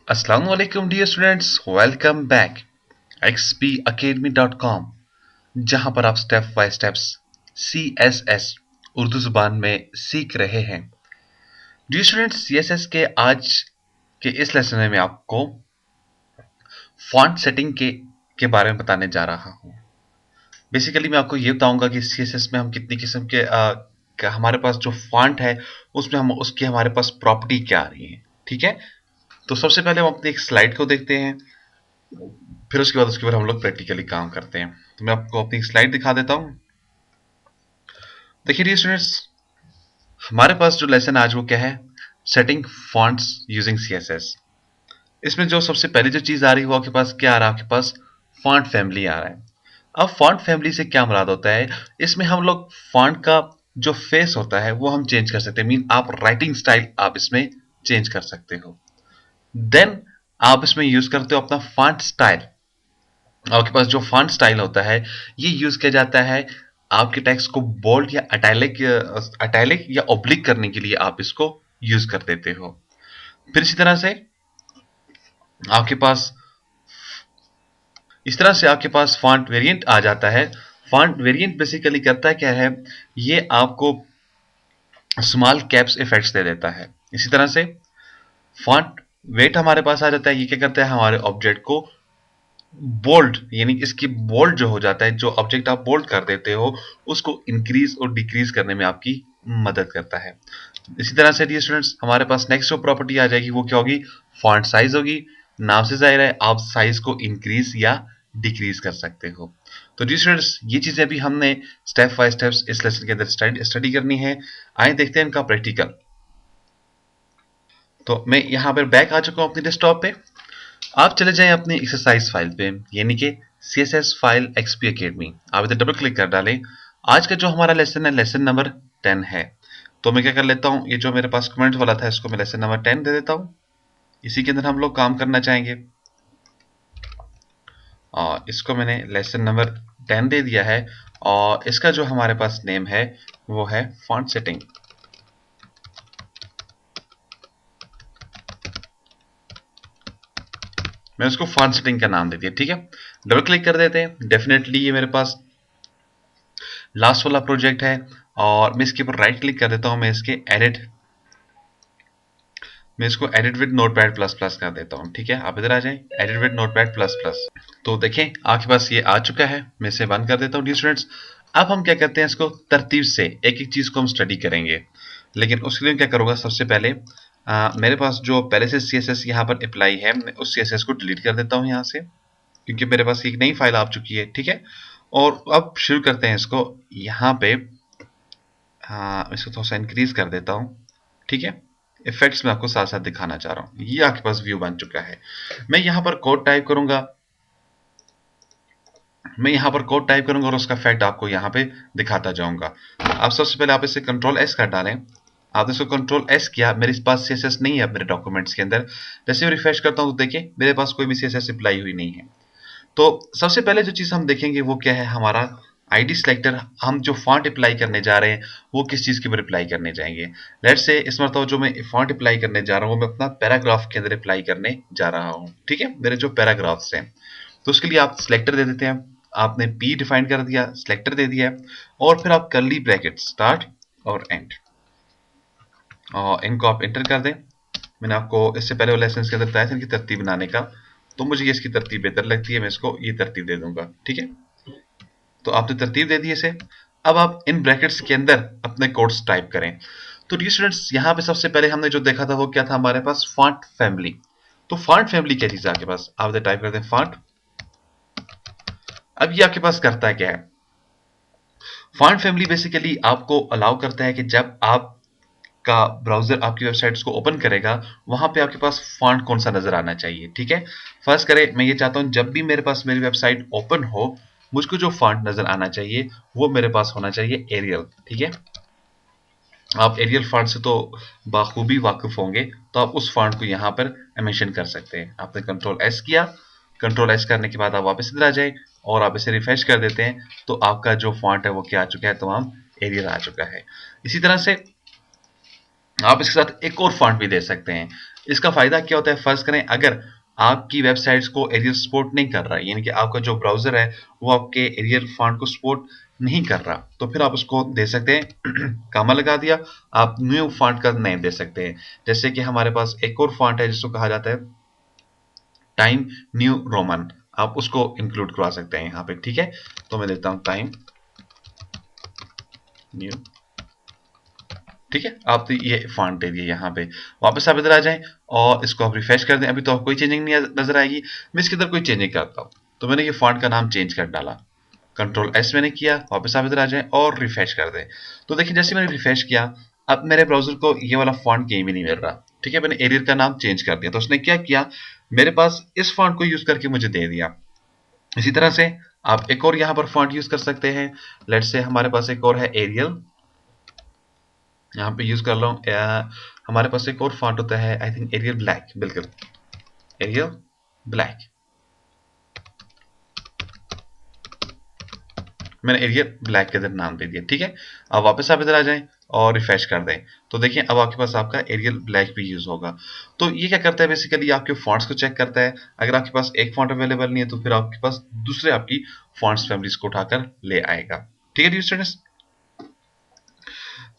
Assalamualaikum dear students, welcome back xpacademy.com जहां पर आप step by steps CSS Urdu जुबान में सीख रहे हैं। डियर स्टूडेंट्स, CSS के आज के इस लेसन में मैं आपको फॉन्ट सेटिंग के बारे में बताने जा रहा हूं। बेसिकली मैं आपको ये बताऊंगा कि CSS में हम कितनी किस्म के हमारे पास जो फॉन्ट है उसमें हम उसकी हमारे पास प्रॉपर्टी क्या आ रही है। ठीक है, तो सबसे पहले हम अपनी एक स्लाइड को देखते हैं, फिर उसके बाद उसके ऊपर हम लोग प्रैक्टिकली काम करते हैं। तो मैं आपको अपनी स्लाइड दिखा देता हूं। देखिए डियर स्टूडेंट्स, हमारे पास जो लेसन आज वो क्या है, सेटिंग फॉन्ट्स यूजिंग CSS। इसमें जो सबसे पहली जो चीज आ रही है वो आपके पास क्या आ रहा है, आपके पास फॉन्ट फैमिली आ रहा है। अब फॉन्ट फैमिली से क्या मुराद होता है, इसमें हम लोग फॉन्ट का जो फेस होता है वो हम चेंज कर सकते हैं। मीन आप राइटिंग स्टाइल आप इसमें चेंज कर सकते हो। देन आप इसमें यूज करते हो अपना फॉन्ट स्टाइल। आपके पास जो फॉन्ट स्टाइल होता है ये यूज किया जाता है आपके टेक्स्ट को बोल्ड या अटैलिक या ओब्लिक करने के लिए आप इसको यूज कर देते हो। फिर आपके पास इस तरह से आपके पास फॉन्ट वेरिएंट आ जाता है। फॉन्ट वेरिएंट बेसिकली करता है क्या है, ये आपको स्मॉल कैप्स इफेक्ट्स दे देता है। इसी तरह से फॉन्ट वेट हमारे पास आ जाता है। ये क्या करता है, हमारे ऑब्जेक्ट को बोल्ड यानी इसकी बोल्ड जो हो जाता है, जो ऑब्जेक्ट आप बोल्ड कर देते हो उसको इंक्रीज और डिक्रीज करने में आपकी मदद करता है। इसी तरह से डियर स्टूडेंट्स, हमारे पास नेक्स्ट जो प्रॉपर्टी आ जाएगी वो क्या होगी, फॉन्ट साइज होगी। नाम से जाहिर है आप साइज को इंक्रीज या डिक्रीज कर सकते हो। तो डियर स्टूडेंट्स, ये चीजें अभी हमने स्टेप बाय स्टेप्स इस लेसन के अंदर स्टडी करनी है। आइए देखते हैं इनका प्रैक्टिकल। तो मैं यहाँ पर बैक आ चुका हूँ अपने डेस्कटॉप पे। आप चले जाएं अपनी एक्सरसाइज फाइल पे, यानी कि CSS फाइल XP Academy। आप इधर डबल क्लिक कर डालें। आज का जो हमारा लेसन है लेसन नंबर 10 है। तो मैं क्या कर लेता हूं, ये जो मेरे पास कमेंट वाला था इसको मैं लेसन नंबर 10 दे देता हूं। इसी के अंदर हम लोग काम करना चाहेंगे और इसको मैंने लेसन नंबर 10 दे दिया है। और इसका जो हमारे पास नेम है वो है फॉन्ट सेटिंग। मैं उसको फॉन्ट सेटिंग का नाम दे दिया। ठीक है, डबल क्लिक कर देते हैं। डेफिनेटली ये मेरे पास लास्ट वाला प्रोजेक्ट है और मैं इसके ऊपर राइट क्लिक कर देता हूं। मैं इसको edit with notepad plus plus कर देता हूं। ठीक है, आप इधर आ जाएं, edit with notepad plus plus. तो देखें आपके पास ये आ चुका है। मैं इसे बंद कर देता हूं। डियर स्टूडेंट्स, अब हम क्या करते हैं, इसको तरतीब से एक एक चीज को हम स्टडी करेंगे। लेकिन उसके लिए क्या करूंगा, सबसे पहले मेरे पास जो पहले से CSS यहाँ पर अप्लाई है, मैं उस CSS को डिलीट कर देता हूँ यहाँ से, क्योंकि मेरे पास एक नई फाइल आ चुकी है। ठीक है, और अब शुरू करते हैं इसको। यहाँ पे इसको थोड़ा सा इंक्रीज कर देता हूँ। ठीक है, इफेक्ट्स में आपको साथ साथ दिखाना चाह रहा हूँ। ये आपके पास व्यू बन चुका है। मैं यहाँ पर कोड टाइप करूंगा और उसका इफेक्ट आपको यहाँ पे दिखाता जाऊंगा। अब सबसे पहले आप इसे Ctrl+S कर डालें। आप इसको Ctrl+S किया, मेरे पास CSS नहीं है मेरे डॉक्यूमेंट्स के अंदर। जैसे मैं रिफ्रेश करता हूँ तो देखिए मेरे पास कोई भी CSS अप्लाई हुई नहीं है। तो सबसे पहले जो चीज हम देखेंगे वो क्या है, हमारा आईडी सिलेक्टर। हम जो फॉन्ट अप्लाई करने जा रहे हैं वो किस चीज के ऊपर अप्लाई करने जाएंगे। लेट्स से इस मरतबा जो मैं फॉन्ट अप्लाई करने जा रहा हूँ वो मैं अपना पैराग्राफ के अंदर अप्लाई करने जा रहा हूँ। ठीक है, मेरे जो पैराग्राफ्स हैं, तो उसके लिए आप सिलेक्टर दे देते हैं। आपने P डिफाइन कर दिया, सिलेक्टर दे दिया और फिर आप कर्ली ब्रैकेट स्टार्ट और एंड, और इनको आप एंटर कर दें। मैंने आपको इससे पहले वाले लेसन के अंदर बताया था इनकी तरतीब बनाने का, तो मुझे ये इसकी तरतीब बेहतर लगती है, मैं इसको ये तरतीब दे दूंगा। ठीक है, तो आपने तरतीब दे दी इसे। अब आप इन ब्रैकेट्स के अंदर अपने कोड्स टाइप करें। तो डियर स्टूडेंट्स, यहाँ पे सबसे पहले हमने जो देखा था वो क्या था, हमारे पास फॉन्ट फैमिली। तो फॉन्ट फैमिली क्या चीज है आपके पास, आप इधर टाइप करते हैं फॉन्ट। अब ये आपके पास करता है क्या है, फॉन्ट फैमिली बेसिकली आपको अलाउ करता है कि जब आप का ब्राउजर आपकी वेबसाइट्स को ओपन करेगा वहां पे आपके पास फॉन्ट कौन सा नजर आना चाहिए। ठीक है, फर्स्ट करें, मैं ये चाहता हूं जब भी मेरे पास मेरी वेबसाइट ओपन हो मुझको जो फॉन्ट नजर आना चाहिए वो मेरे पास होना चाहिए एरियल। ठीक है, आप एरियल फॉन्ट से तो बाखूबी वाकिफ होंगे, तो आप उस फॉन्ट को यहाँ पर मेंशन कर सकते हैं। आपने Ctrl+S किया, Ctrl+S करने के बाद आप वापस इधर आ जाए और आप इसे रिफ्रेश कर देते हैं तो आपका जो फॉन्ट है वो क्या आ चुका है, तमाम एरियल आ चुका है। इसी तरह से आप इसके साथ एक और फॉन्ट भी दे सकते हैं। इसका फायदा क्या होता है, फर्ज करें अगर आपकी वेबसाइट्स को एरियल सपोर्ट नहीं कर रहा है, यानी कि आपका जो ब्राउजर है वो आपके एरियल फॉन्ट को सपोर्ट नहीं कर रहा, तो फिर आप उसको दे सकते हैं कामा लगा दिया, आप न्यू फॉन्ट का नेम दे सकते हैं। जैसे कि हमारे पास एक और फॉन्ट है जिसको कहा जाता है टाइम न्यू रोमन, आप उसको इंक्लूड करवा सकते हैं यहाँ पे, ठीक है। तो मैं देता हूँ टाइम न्यू, ठीक है। आप तो ये फॉन्ट दे दिए यहाँ पे। वापस आप इधर आ जाएं और इसको आप रिफ्रेश कर दें, अभी तो कोई चेंजिंग नहीं नजर आएगी। मैं इसके अंदर कोई चेंजिंग करता हूँ, तो मैंने ये फॉन्ट का नाम चेंज कर डाला, कंट्रोल एस मैंने किया, वापस आप इधर आ जाएं और रिफ्रेश कर दें। तो देखिए जैसे मैंने रिफ्रेश किया, अब मेरे ब्राउजर को ये वाला फॉन्ट कहीं भी नहीं मिल रहा, ठीक है। मैंने एरियल का नाम चेंज कर दिया, तो उसने क्या किया, मेरे पास इस फॉन्ट को यूज करके मुझे दे दिया। इसी तरह से आप एक और यहाँ पर फॉन्ट यूज कर सकते हैं। लेट्स से हमारे पास एक और है एरियल, यहाँ पे यूज कर लो। हमारे पास एक और फॉन्ट होता है आई थिंक एरियल ब्लैक, बिल्कुल एरियल ब्लैक, मैंने एरियल ब्लैक के अंदर नाम दे दिया, ठीक है। अब वापस आप इधर आ जाएं और रिफ्रेश कर दें, तो देखिए अब आपके पास आपका एरियल ब्लैक भी यूज होगा। तो ये क्या करता है, बेसिकली आपके फॉन्ट्स को चेक करता है। अगर आपके पास एक फॉन्ट अवेलेबल नहीं है तो फिर आपके पास दूसरे आपकी फॉन्ट्स फैमिलीज को उठाकर ले आएगा, ठीक है डियर स्टूडेंट्स।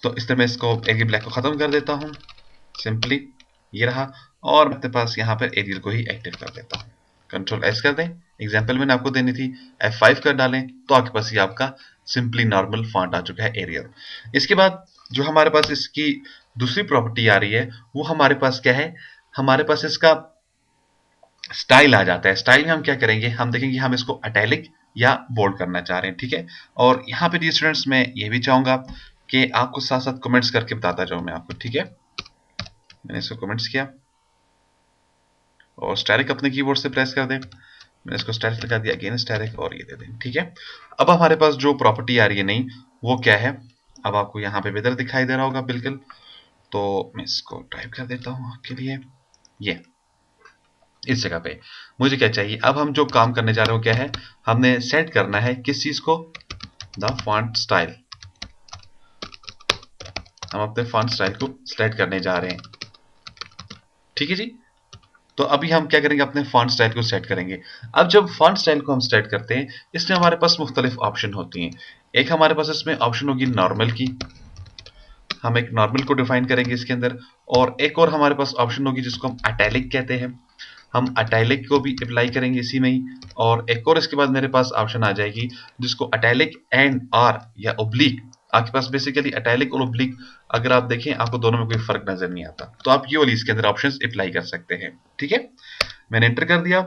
तो इस तरह मैं इसको एरियल ब्लैक को खत्म कर देता हूँ, सिंपली ये रहा, और अपने पास यहाँ पर एरियल को ही एक्टिव कर देता हूँ। कंट्रोल एस कर दें, एग्जाम्पल मैंने आपको देनी थी, F5 कर डालें, तो आपके पास ये आपका सिंपली नॉर्मल फॉन्ट आ चुका है एरियल। इसके बाद जो हमारे पास इसकी दूसरी प्रॉपर्टी आ रही है वो हमारे पास क्या है, हमारे पास इसका स्टाइल आ जाता है। स्टाइल में हम क्या करेंगे, हम देखेंगे हम इसको इटैलिक या बोल्ड करना चाह रहे हैं, ठीक है। और यहाँ पे स्टूडेंट्स मैं ये भी चाहूंगा कि आपको साथ साथ कमेंट्स करके बताता जाऊं मैं आपको, ठीक है। मैंने इसको कमेंट्स किया और स्टैरिक अपने कीबोर्ड से प्रेस कर दें, मैंने इसको स्टैरिक लगा दिया, अगेन स्टैरिक और ये दे दें, ठीक है। अब हमारे पास जो प्रॉपर्टी आ रही है नहीं, वो क्या है, अब आपको यहाँ पे वेदर दिखाई दे रहा होगा बिल्कुल, तो मैं इसको टाइप कर देता हूँ आपके लिए, ये इस जगह पे मुझे क्या चाहिए, अब हम जो काम करने जा रहे हो क्या है, हमने सेट करना है किस चीज को, द फॉन्ट स्टाइल। हम अपने फॉन्ट स्टाइल को सेलेक्ट करने जा रहे हैं, ठीक है जी। तो अभी हम क्या करेंगे, अपने फॉन्ट स्टाइल को सेट करेंगे। अब जब फॉन्ट स्टाइल को हम सेट करते हैं, इसमें हमारे पास मुख्तलिफ ऑप्शन होती हैं। एक हमारे पास इसमें ऑप्शन होगी नॉर्मल की, हम एक नॉर्मल को डिफाइन करेंगे इसके अंदर, और एक और हमारे पास ऑप्शन होगी जिसको हम इटैलिक कहते हैं, हम इटैलिक को भी अप्लाई करेंगे इसी में ही। और एक और इसके बाद मेरे पास ऑप्शन आ जाएगी जिसको इटैलिक एंड आर या ओब्लिक, आपके पास बेसिकली इटैलिक और ओब्लिक अगर आप देखें आपको दोनों में कोई फर्क नजर नहीं आता, तो आप ये वाली इसके अंदर ऑप्शंस अप्लाई कर सकते हैं, ठीक है। मैंने एंटर कर दिया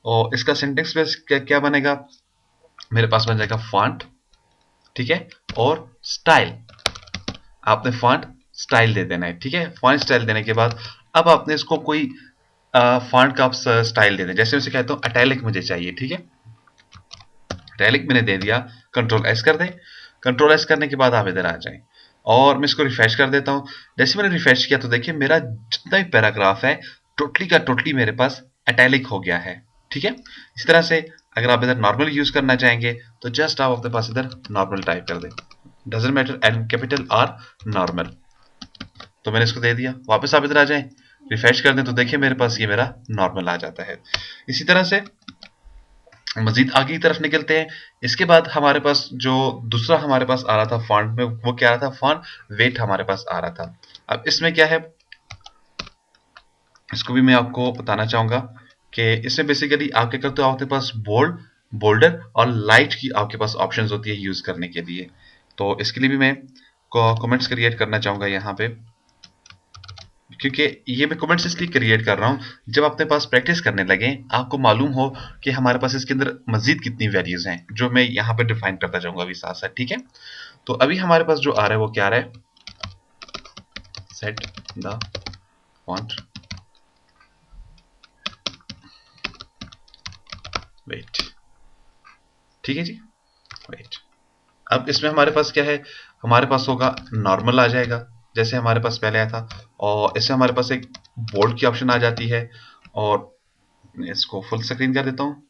और इसका सिंटेक्स बेस क्या बनेगा, मेरे पास बन जाएगा फॉन्ट, ठीक है, और स्टाइल। आपने फॉन्ट स्टाइल दे देना है, ठीक है। फॉन्ट स्टाइल देने के बाद अब आपने इसको कोई फॉन्ट का आप स्टाइल दे दें, जैसे उसे कहता हूँ इटैलिक मुझे चाहिए, ठीक है। इटैलिक मैंने दे दिया, कंट्रोल एस कर दें। कंट्रोल एस करने के बाद आप इधर आ जाएं और मैं इसको रिफ्रेश कर देता हूं। जैसे मैंने रिफ्रेश किया तो देखिए मेरा जितना भी पैराग्राफ है टोटली का टोटली मेरे पास इटैलिक हो गया है, ठीक है। इस तरह से अगर आप इधर नॉर्मल यूज करना चाहेंगे तो जस्ट आप अपने पास इधर नॉर्मल टाइप कर दें, doesn't matter and capital R normal. तो मैंने इसको दे दिया, वापस आप इधर आ जाएं, रिफ्रेश कर दें तो देखिए मेरे पास ये मेरा नॉर्मल आ जाता है। इसी तरह से मजीद आगे की तरफ निकलते हैं। इसके बाद हमारे पास जो दूसरा हमारे पास आ रहा था फॉन्ट में, वो क्या आ रहा था, फॉन्ट वेट हमारे पास आ रहा था। अब इसमें क्या है, इसको भी मैं आपको बताना चाहूंगा कि इसमें बेसिकली आप क्या करते हो, आपके पास बोल्ड, बोल्डर और लाइट की आपके पास ऑप्शंस होती है यूज करने के लिए। तो इसके लिए भी मैं कमेंट्स क्रिएट करना चाहूंगा यहाँ पे, क्योंकि ये मैं कमेंट्स इसलिए क्रिएट कर रहा हूँ जब अपने पास प्रैक्टिस करने लगे आपको मालूम हो कि हमारे पास इसके अंदर मजीद कितनी वैल्यूज हैं, जो मैं यहाँ पे डिफाइन करता जाऊंगा अभी साथ साथ, ठीक है। तो अभी हमारे पास जो आ रहा है वो क्या आ रहा है, सेट द फॉन्ट वेट, ठीक है जी, वेट। अब इसमें हमारे पास क्या है, हमारे पास होगा नॉर्मल आ जाएगा जैसे हमारे पास पहले आया था, और इसमें हमारे पास एक बोल्ड की ऑप्शन आ जाती है, और मैं इसको फुल स्क्रीन कर देता हूँ।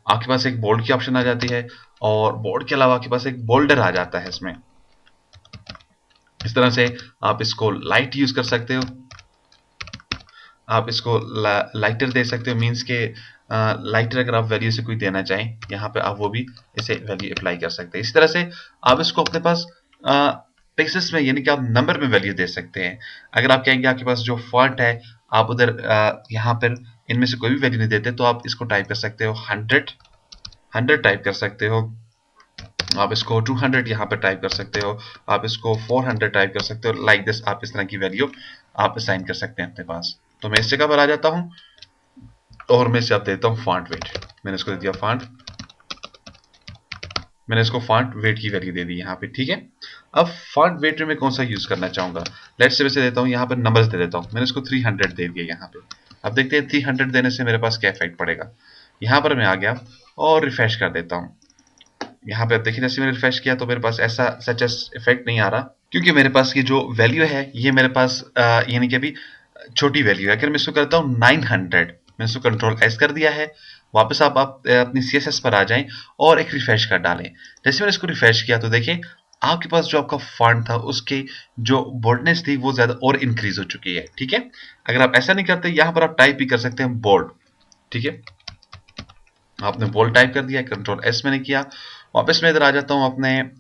आपके पास एक बोल्ड की ऑप्शन आ जाती है और बोल्ड के अलावा आपके पास एक बोल्डर आ जाता है इसमें। इस तरह से आप इसको लाइट यूज कर सकते हो, आप इसको लाइटर दे सकते हो, मीन्स के लाइटर अगर आप वैल्यू से कोई देना चाहें यहाँ पे आप वो भी इसे वैल्यू अप्लाई कर सकते हैं। इसी तरह से आप इसको अपने पास पिक्सेल्स में यानी कि आप नंबर में वैल्यू दे सकते हैं। अगर आप कहेंगे आपके पास जो फॉन्ट है आप उधर यहाँ पर इनमें से कोई भी वैल्यू नहीं देते तो आप इसको टाइप कर सकते हो 100 टाइप कर सकते हो, आप इसको 200 यहाँ पे टाइप कर सकते हो, आप इसको 400 टाइप कर सकते हो। लाइक दिस आप इस तरह की वैल्यू आप असाइन कर सकते हैं अपने पास। तो मैं इस जगह पर आ जाता हूँ और मैं इसे आप देता हूँ फॉन्ट वेट। मैंने इसको दे दिया मैंने इसको फॉन्ट वेट की वैल्यू दे दी यहाँ पे, ठीक है। अब फॉन्ट वेट में मैं कौन सा यूज करना चाहूंगा, लेट्स से वैसे देता हूँ यहाँ पर नंबर्स दे देता हूँ। मैंने इसको 300 दे दिया यहाँ पे। अब देखते हैं 300 देने से मेरे पास क्या इफेक्ट पड़ेगा। यहाँ पर मैं आ गया और रिफ्रेश कर देता हूँ। यहाँ पे अब देखिए जैसे मैंने रिफ्रेश किया तो मेरे पास ऐसा सच इफेक्ट नहीं आ रहा, क्योंकि मेरे पास ये जो वैल्यू है ये मेरे पास यानी कि अभी छोटी वैल्यू है। अगर मैं इसको करता हूँ 900, मैं इसको कंट्रोल एस कर दिया है। वापस आप अपनी CSS पर आ जाएं और एक रिफ्रेश कर डालें। जैसे मैंने इसको रिफ्रेश किया तो देखिए आपके पास जो आपका फॉन्ट था उसकी जो बोल्डनेस थी वो ज्यादा और इंक्रीज हो चुकी है, ठीक है। अगर आप ऐसा नहीं करते यहाँ पर आप टाइप भी कर सकते हैं बोल्ड, ठीक है। आपने बोल्ड टाइप कर दिया, कंट्रोल एस मैंने किया। वापस मैं इधर आ जाता हूँ अपने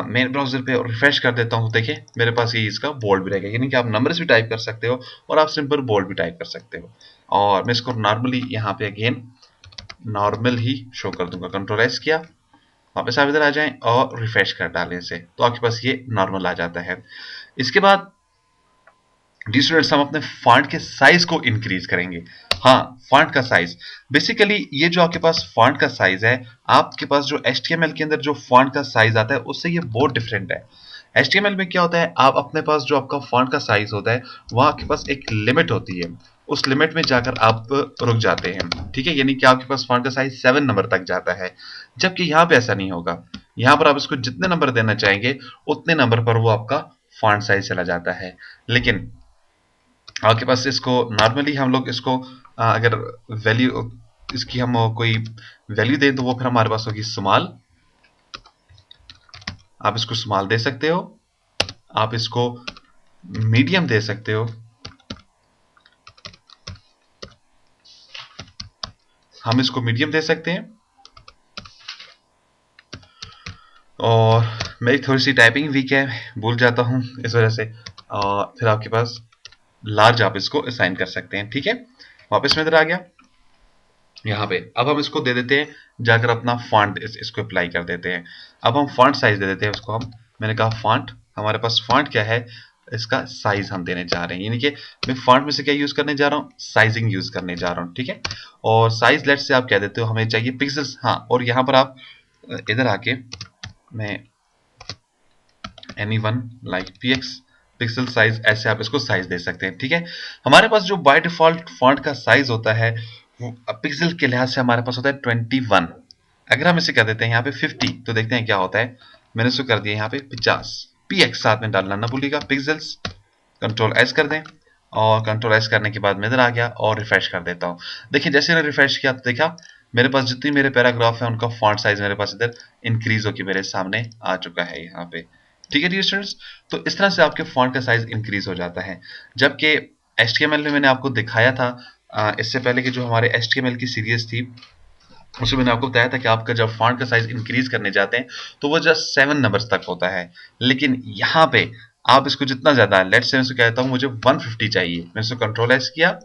मेन ब्राउजर पे और रिफ्रेश कर देता हूँ। देखिए मेरे पास ये इसका बोल्ड भी रहेगा, यानी कि आप नंबर्स भी टाइप कर सकते हो और आप सिंपल बोल्ड भी टाइप कर सकते हो। और मैं इसको नॉर्मली यहाँ पे अगेन नॉर्मल ही शो कर दूंगा। कंट्रोल एस किया, वापस आप इधर आ जाएं और रिफ्रेश कर डालें इसे, तो आपके पास ये नॉर्मल आ जाता है। इसके बाद डी स्टूडेंट्स हम अपने फॉन्ट के साइज को इंक्रीज करेंगे। हाँ, फॉन्ट का साइज बेसिकली ये जो आपके पास फॉन्ट का साइज है, आपके पास जो HTML के अंदर जो फॉन्ट का साइज आता है उससे ये बहुत डिफरेंट है। HTML में क्या होता है, आप अपने पास जो आपका फॉन्ट का साइज होता है वहां आपके पास एक लिमिट होती है, उस लिमिट में जाकर आप रुक जाते हैं, ठीक है। यानी कि आपके पास फॉन्ट का साइज 7 नंबर तक जाता है, जबकि यहाँ पे ऐसा नहीं होगा। यहाँ पर आप इसको जितने नंबर देना चाहेंगे उतने नंबर पर वो आपका फॉन्ट साइज चला जाता है। लेकिन आपके पास इसको नॉर्मली हम लोग इसको अगर वैल्यू इसकी हम कोई वैल्यू दें तो वो फिर हमारे पास होगी स्मॉल। आप इसको स्मॉल दे सकते हो, आप इसको मीडियम दे सकते हो, हम इसको मीडियम दे सकते हैं। और मेरी थोड़ी सी टाइपिंग वीक है, भूल जाता हूं इस वजह से। और फिर आपके पास लार्ज आप इसको असाइन कर सकते हैं, ठीक है। वापस में इधर आ गया यहाँ पे। अब हम इसको दे देते हैं जाकर अपना फॉन्ट इसको अप्लाई कर देते हैं। अब हम फॉन्ट साइज दे देते हैं उसको। हम मैंने कहा फॉन्ट, हमारे पास फॉन्ट क्या है, इसका साइज हम देने जा रहे हैं, यानी कि मैं फॉन्ट में से क्या यूज करने जा रहा हूँ, साइजिंग यूज करने जा रहा हूँ, ठीक है। और साइज लेट से आप कह देते हो हमें चाहिए पिक्सल्स। हाँ, और यहाँ पर आप इधर आके मैं anyone like px pixel size ऐसे आप इसको साइज दे सकते हैं, ठीक है। हमारे पास जो बाय डिफॉल्ट फॉन्ट का साइज होता है वो पिक्सल के लिहाज से हमारे पास होता है 21। अगर हम इसे कर देते हैं यहाँ पे 50 तो देखते हैं क्या होता है। मैंने इसको कर दिया यहाँ पे 50, px साथ में डालना ना भूलिएगा, पिक्सल्स। कंट्रोल एस कर दें और कंट्रोल एस करने के बाद मैं इधर आ गया और रिफ्रेश कर देता हूँ। देखिए जैसे मैंने रिफ्रेश किया तो देखा मेरे पास जितनी मेरे पैराग्राफ है उनका फॉन्ट साइज मेरे पास इधर इंक्रीज होकर मेरे सामने आ चुका है यहाँ पे, ठीक है डियर स्टूडेंट्स। तो इस तरह से आपके फॉन्ट का साइज इंक्रीज हो जाता है। जबकि HTML में मैंने आपको दिखाया था इससे पहले कि जो हमारे HTML की सीरीज थी उसमें मैंने आपको बताया था कि आपका जब फॉन्ट का साइज इंक्रीज करने जाते हैं तो वो जस्ट 7 नंबर्स तक होता है। लेकिन यहाँ पे आप इसको जितना ज्यादा, लेट्स से मैं इसको कहता हूँ मुझे 150 चाहिए, मैं इसको कंट्रोल एस किया,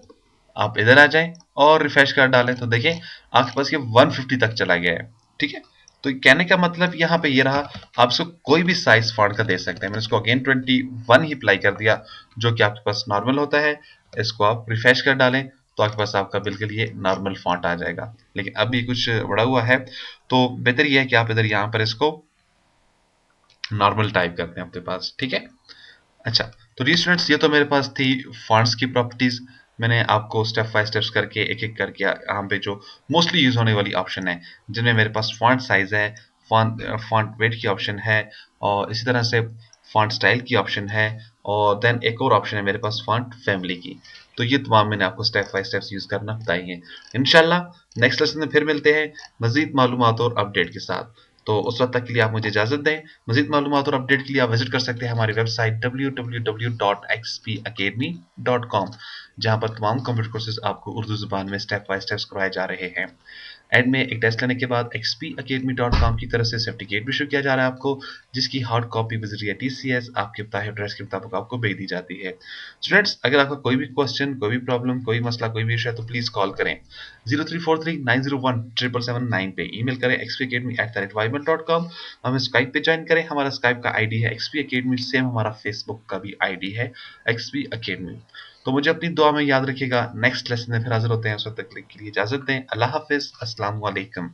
आप इधर आ जाएं और रिफ्रेश कर डालें तो देखिए आपके पास ये 150 तक चला गया है, ठीक है। तो कहने का मतलब यहाँ पे ये रहा, आप इसको कोई भी साइज फॉन्ट का दे सकते हैं। मैंने इसको अगेन 21 ही अप्लाई कर दिया जो कि आपके पास नॉर्मल होता है। इसको आप रिफ्रेश कर डालें तो आपके पास आपका बिल्कुल ये नॉर्मल फॉन्ट आ जाएगा। लेकिन अभी कुछ बड़ा हुआ है तो बेहतर ये है कि आप इधर यहाँ पर इसको नॉर्मल टाइप करते हैं अपने पास, ठीक है। अच्छा, तो डी स्टूडेंट्स ये तो मेरे पास थी फॉन्ट्स की प्रॉपर्टीज। मैंने आपको स्टेप बाय स्टेप्स करके एक एक करके यहाँ पे जो मोस्टली यूज होने वाली ऑप्शन है जिनमें मेरे पास फॉन्ट साइज है, फॉन्ट वेट की ऑप्शन है और इसी तरह से फॉन्ट स्टाइल की ऑप्शन है और देन एक और ऑप्शन है मेरे पास फॉन्ट फैमिली की। तो ये तमाम मैंने आपको स्टेप बाय स्टेप्स यूज करना बताई है। इंशाल्लाह नेक्स्ट लेसन में फिर मिलते हैं मजीद मालूमात और अपडेट के साथ। तो उस वक्त तक के लिए आप मुझे इजाजत दें। मजीद मालूमात और अपडेट के लिए आप विजिट कर सकते हैं हमारी वेबसाइट www.xpacademy.com। जहां पर तमाम कंप्यूटर कोर्सेज आपको उर्दू जुबान में स्टेप बाय स्टेप्स करवाए जा रहे हैं। एंड में एक टेस्ट लेने के बाद xpacademy.com की तरफ से सर्टिफिकेट भी इशू किया जा रहा है आपको, जिसकी हार्ड कॉपी विजिट TCS आपके बताए एड्रेस के मुताबिक आपको भेज दी जाती है। स्टूडेंट्स, अगर आपका कोई भी क्वेश्चन, कोई भी प्रॉब्लम, कोई मसला, कोई भी इशू है तो प्लीज कॉल करें 0343901779 पे, ईमेल करें xpacademy@ymail.com, हमें स्काइप पे ज्वाइन करें, हमारा स्काइप का आईडी है XP Academy, सेम हमारा फेसबुक का भी आईडी है XP Academy। तो मुझे अपनी दुआ में याद रखिएगा। नेक्स्ट लेसन में फिर हाजिर होते हैं, उस वक्त तक के लिए इजाजत दें। अल्लाह हाफिज, अस्सलाम वालेकुम।